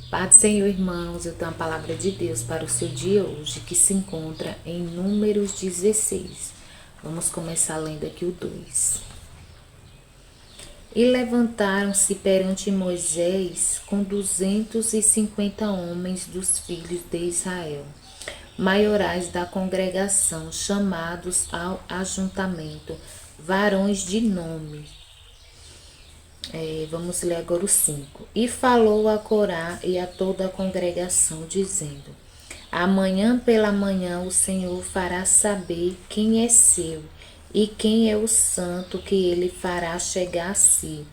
Pai do Senhor, irmãos, eu tenho a palavra de Deus para o seu dia hoje, que se encontra em Números 16. Vamos começar lendo aqui o 2. E levantaram-se perante Moisés com 250 homens dos filhos de Israel, maiorais da congregação, chamados ao ajuntamento, varões de nome. Vamos ler agora o 5. E falou a Corá e a toda a congregação, dizendo: Amanhã pela manhã o Senhor fará saber quem é seu e quem é o santo que ele fará chegar a si,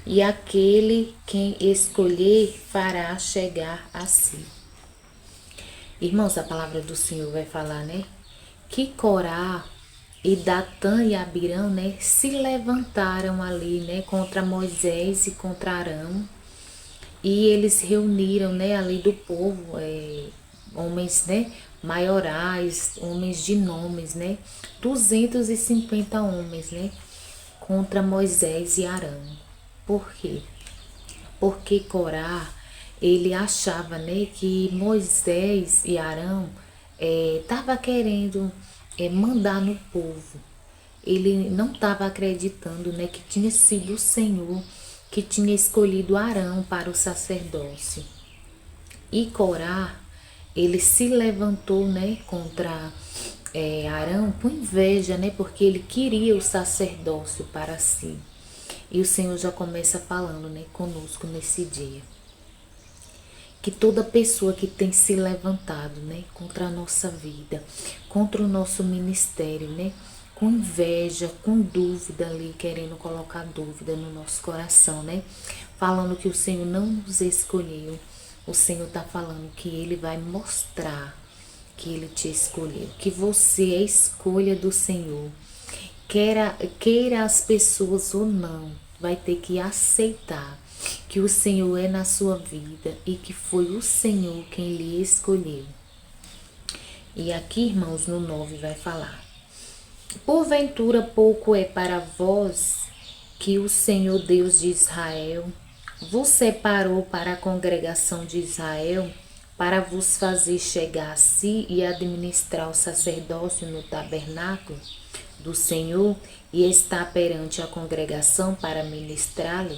e aquele quem escolher fará chegar a si. Irmãos, a palavra do Senhor vai falar, né? Que Corá e Datã e Abirão, né, se levantaram ali, né, contra Moisés e contra Arão, e eles reuniram, né, ali do povo, homens, né, maiorais, homens de nomes, né, 250 homens, né, contra Moisés e Arão. Por quê? Porque Corá, ele achava, né, que Moisés e Arão estava querendo mandar no povo. Ele não estava acreditando, né, que tinha sido o Senhor que tinha escolhido Arão para o sacerdócio. E Corá, ele se levantou, né, contra Arão com inveja, né, porque ele queria o sacerdócio para si. E o Senhor já começa falando, né, conosco nesse dia. Que toda pessoa que tem se levantado, né, contra a nossa vida, contra o nosso ministério, né, com inveja, com dúvida ali, querendo colocar dúvida no nosso coração, né, falando que o Senhor não nos escolheu, o Senhor está falando que Ele vai mostrar que Ele te escolheu, que você é escolha do Senhor, queira as pessoas ou não, vai ter que aceitar que o Senhor é na sua vida e que foi o Senhor quem lhe escolheu. E aqui, irmãos, no 9 vai falar: Porventura pouco é para vós que o Senhor Deus de Israel vos separou para a congregação de Israel, para vos fazer chegar a si e administrar o sacerdócio no tabernáculo do Senhor e estar perante a congregação para ministrá-lo?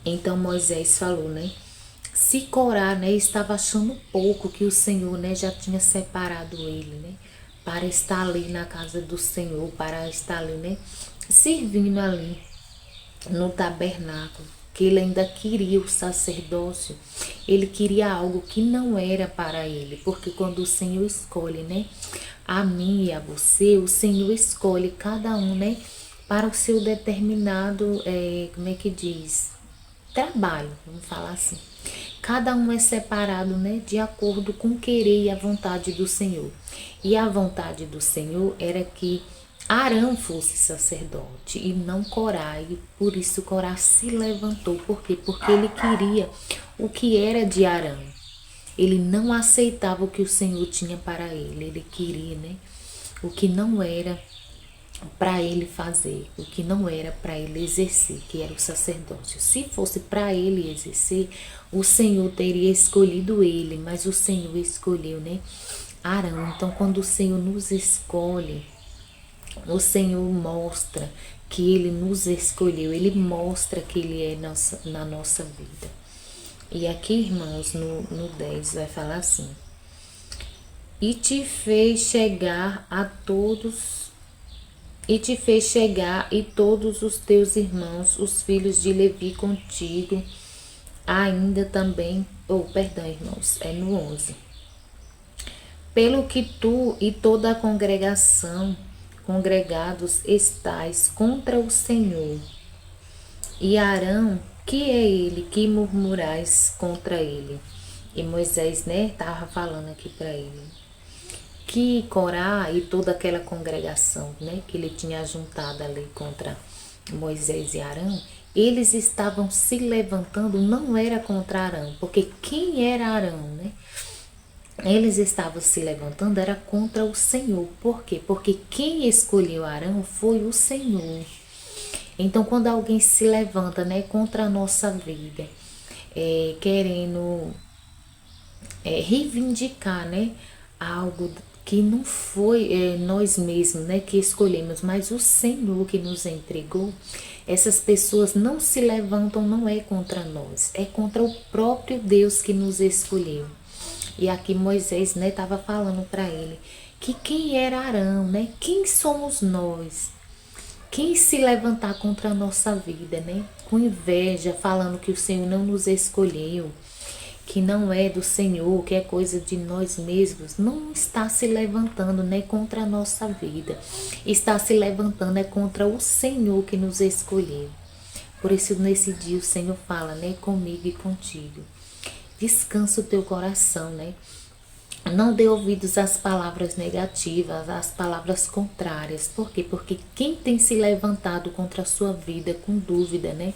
Então Moisés falou, né? Se Corá, né, estava achando pouco que o Senhor, né, já tinha separado ele, né, para estar ali na casa do Senhor, para estar ali, né, servindo ali no tabernáculo, que ele ainda queria o sacerdócio, ele queria algo que não era para ele, porque quando o Senhor escolhe, né, a mim e a você, o Senhor escolhe cada um, né, para o seu determinado, como é que diz? Trabalho, vamos falar assim. Cada um é separado, né, de acordo com o querer e a vontade do Senhor. E a vontade do Senhor era que Arão fosse sacerdote e não Corá. E por isso Corá se levantou. Por quê? Porque ele queria o que era de Arão. Ele não aceitava o que o Senhor tinha para ele. Ele queria, né, o que não era para ele fazer, o que não era para ele exercer, que era o sacerdócio. Se fosse para ele exercer, o Senhor teria escolhido ele, mas o Senhor escolheu, né, Arão. Então, quando o Senhor nos escolhe, o Senhor mostra que ele nos escolheu, ele mostra que ele é na nossa vida. E aqui, irmãos, no 10 vai falar assim: E te fez chegar e todos os teus irmãos, os filhos de Levi contigo, ainda também, irmãos, é no 11. Pelo que tu e toda a congregação, congregados estais contra o Senhor, e Arão, que é ele, que murmurais contra ele? E Moisés, né, estava falando aqui para ele que Corá e toda aquela congregação, né, que ele tinha juntado ali contra Moisés e Arão, eles estavam se levantando, não era contra Arão, porque quem era Arão, né? Eles estavam se levantando era contra o Senhor. Por quê? Porque quem escolheu Arão foi o Senhor. Então, quando alguém se levanta, né, contra a nossa vida, querendo reivindicar, né, algo que não foi nós mesmos, né, que escolhemos, mas o Senhor que nos entregou. Essas pessoas não se levantam, não é contra nós, é contra o próprio Deus que nos escolheu. E aqui Moisés, né, estava falando para ele que quem era Arão, né, quem somos nós? Quem se levantar contra a nossa vida, né, com inveja, falando que o Senhor não nos escolheu, que não é do Senhor, que é coisa de nós mesmos, não está se levantando, né, contra a nossa vida. Está se levantando contra o Senhor que nos escolheu. Por isso nesse dia o Senhor fala, né, comigo e contigo. Descansa o teu coração, né? Não dê ouvidos às palavras negativas, às palavras contrárias. Por quê? Porque quem tem se levantado contra a sua vida com dúvida, né?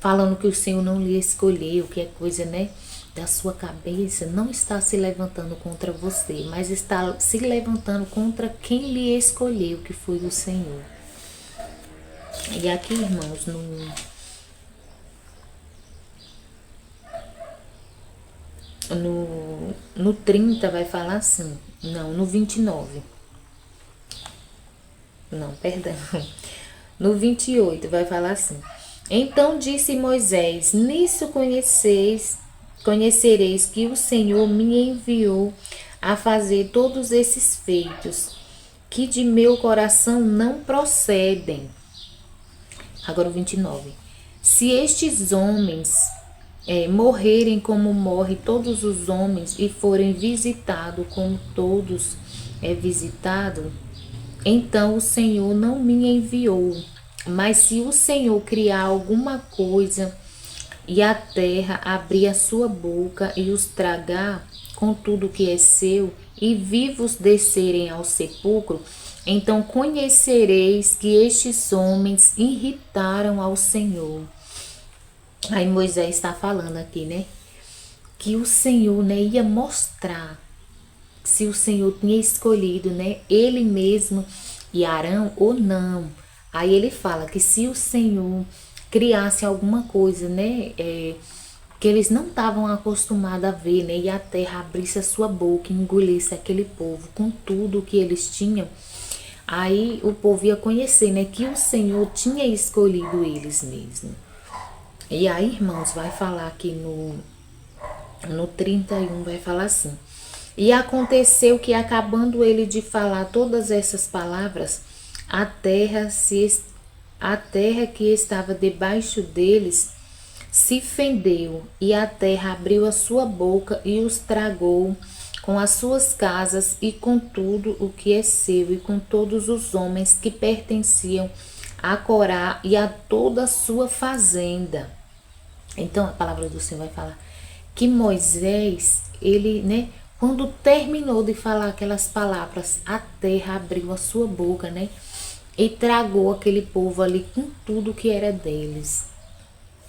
Falando que o Senhor não lhe escolheu, que é coisa, né, da sua cabeça, não está se levantando contra você, mas está se levantando contra quem lhe escolheu, que foi o Senhor. E aqui, irmãos, no 30 vai falar assim, não, no 29. Não, perdão. No 28 vai falar assim: Então disse Moisés: Nisso conhecereis que o Senhor me enviou a fazer todos esses feitos, que de meu coração não procedem. Agora o 29. Se estes homens morrerem como morrem todos os homens e forem visitados como todos é visitado, então o Senhor não me enviou. Mas se o Senhor criar alguma coisa e a terra abrir a sua boca e os tragar com tudo que é seu, e vivos descerem ao sepulcro, então conhecereis que estes homens irritaram ao Senhor. Aí Moisés está falando aqui, né? Que o Senhor, né, ia mostrar se o Senhor tinha escolhido, né, ele mesmo e Arão ou não. Aí ele fala que se o Senhor criasse alguma coisa, né, que eles não estavam acostumados a ver, né, e a terra abrisse a sua boca e engolisse aquele povo com tudo que eles tinham, aí o povo ia conhecer, né, que o Senhor tinha escolhido eles mesmo. E aí, irmãos, vai falar aqui no 31, vai falar assim: E aconteceu que, acabando ele de falar todas essas palavras, a terra que estava debaixo deles se fendeu, e a terra abriu a sua boca e os tragou com as suas casas e com tudo o que é seu, e com todos os homens que pertenciam a Corá e a toda a sua fazenda. Então a palavra do Senhor vai falar que Moisés, ele, né, quando terminou de falar aquelas palavras, a terra abriu a sua boca, né, e tragou aquele povo ali com tudo que era deles.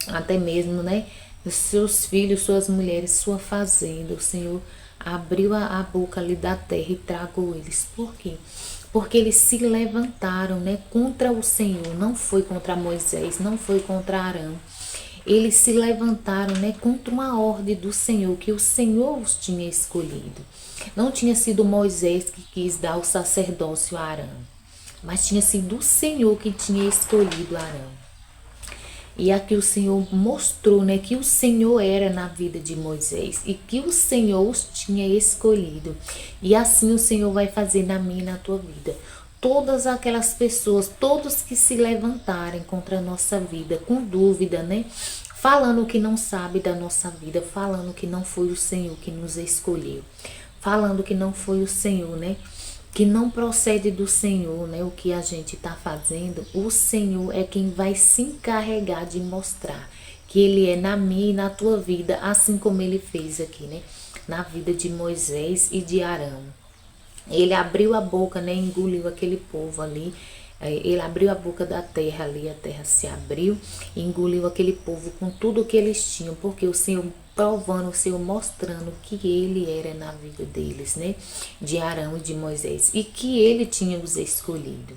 Até mesmo, né, os seus filhos, suas mulheres, sua fazenda. O Senhor abriu a boca ali da terra e tragou eles. Por quê? Porque eles se levantaram, né, contra o Senhor. Não foi contra Moisés, não foi contra Arão. Eles se levantaram, né, contra uma ordem do Senhor, que o Senhor os tinha escolhido. Não tinha sido Moisés que quis dar o sacerdócio a Arão, mas tinha sido o Senhor que tinha escolhido Arão. E aqui o Senhor mostrou, né, que o Senhor era na vida de Moisés e que o Senhor os tinha escolhido. E assim o Senhor vai fazer na minha e na tua vida. Todas aquelas pessoas, todos que se levantarem contra a nossa vida com dúvida, né? Falando que não sabe da nossa vida, falando que não foi o Senhor que nos escolheu, falando que não foi o Senhor, né? Que não procede do Senhor, né? O que a gente está fazendo, o Senhor é quem vai se encarregar de mostrar que Ele é na minha e na tua vida, assim como Ele fez aqui, né? Na vida de Moisés e de Arão. Ele abriu a boca, né? Engoliu aquele povo ali. Ele abriu a boca da terra ali, a terra se abriu e engoliu aquele povo com tudo que eles tinham, porque o Senhor provando, o Senhor mostrando que Ele era na vida deles, né? De Arão e de Moisés, e que Ele tinha os escolhido.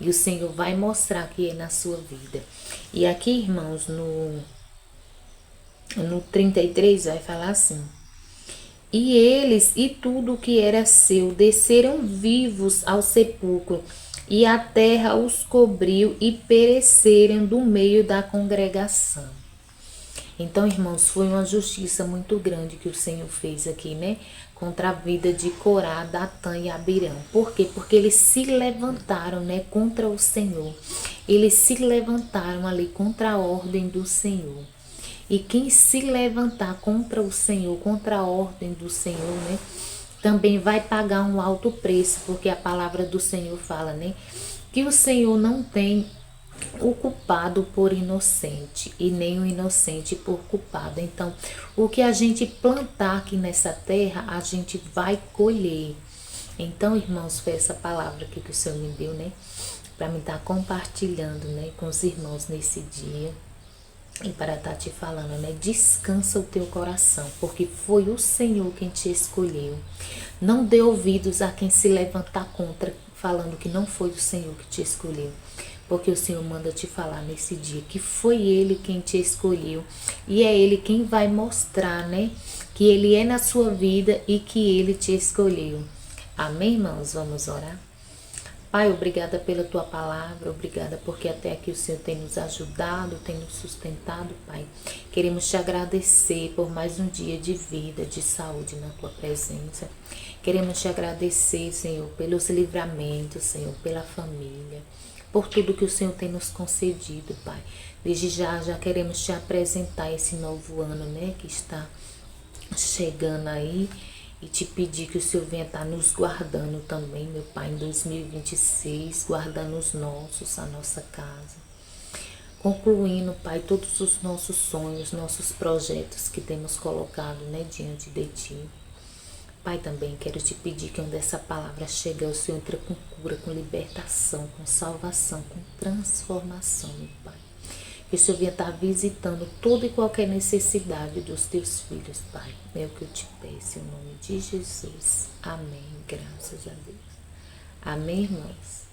E o Senhor vai mostrar que é na sua vida. E aqui, irmãos, No 33 vai falar assim: e eles e tudo o que era seu desceram vivos ao sepulcro, e a terra os cobriu e pereceram do meio da congregação. Então, irmãos, foi uma justiça muito grande que o Senhor fez aqui, né? Contra a vida de Corá, Datã e Abirão. Por quê? Porque eles se levantaram, né? Contra o Senhor. Eles se levantaram ali contra a ordem do Senhor. E quem se levantar contra o Senhor, contra a ordem do Senhor, né? Também vai pagar um alto preço, porque a palavra do Senhor fala, né? Que o Senhor não tem o culpado por inocente e nem o inocente por culpado. Então, o que a gente plantar aqui nessa terra, a gente vai colher. Então, irmãos, foi essa palavra aqui que o Senhor me deu, né? Para me estar compartilhando, né, com os irmãos nesse dia. E para estar te falando, né? Descansa o teu coração, porque foi o Senhor quem te escolheu. Não dê ouvidos a quem se levantar contra, falando que não foi o Senhor que te escolheu. Porque o Senhor manda te falar nesse dia que foi Ele quem te escolheu. E é Ele quem vai mostrar, né? Que Ele é na sua vida e que Ele te escolheu. Amém, irmãos? Vamos orar? Pai, obrigada pela tua palavra, obrigada porque até aqui o Senhor tem nos ajudado, tem nos sustentado, Pai. Queremos te agradecer por mais um dia de vida, de saúde na tua presença. Queremos te agradecer, Senhor, pelos livramentos, Senhor, pela família, por tudo que o Senhor tem nos concedido, Pai. Desde já queremos te apresentar esse novo ano, né, que está chegando aí. E te pedir que o Senhor venha estar nos guardando também, meu Pai, em 2026, guardando os nossos, a nossa casa. Concluindo, Pai, todos os nossos sonhos, nossos projetos que temos colocado, né, diante de Ti. Pai, também quero te pedir que onde essa palavra chega, o Senhor entra com cura, com libertação, com salvação, com transformação, meu Pai. Que o Senhor venha estar visitando toda e qualquer necessidade dos teus filhos, Pai. É o que eu te peço, em nome de Jesus. Amém. Graças a Deus. Amém, irmãos?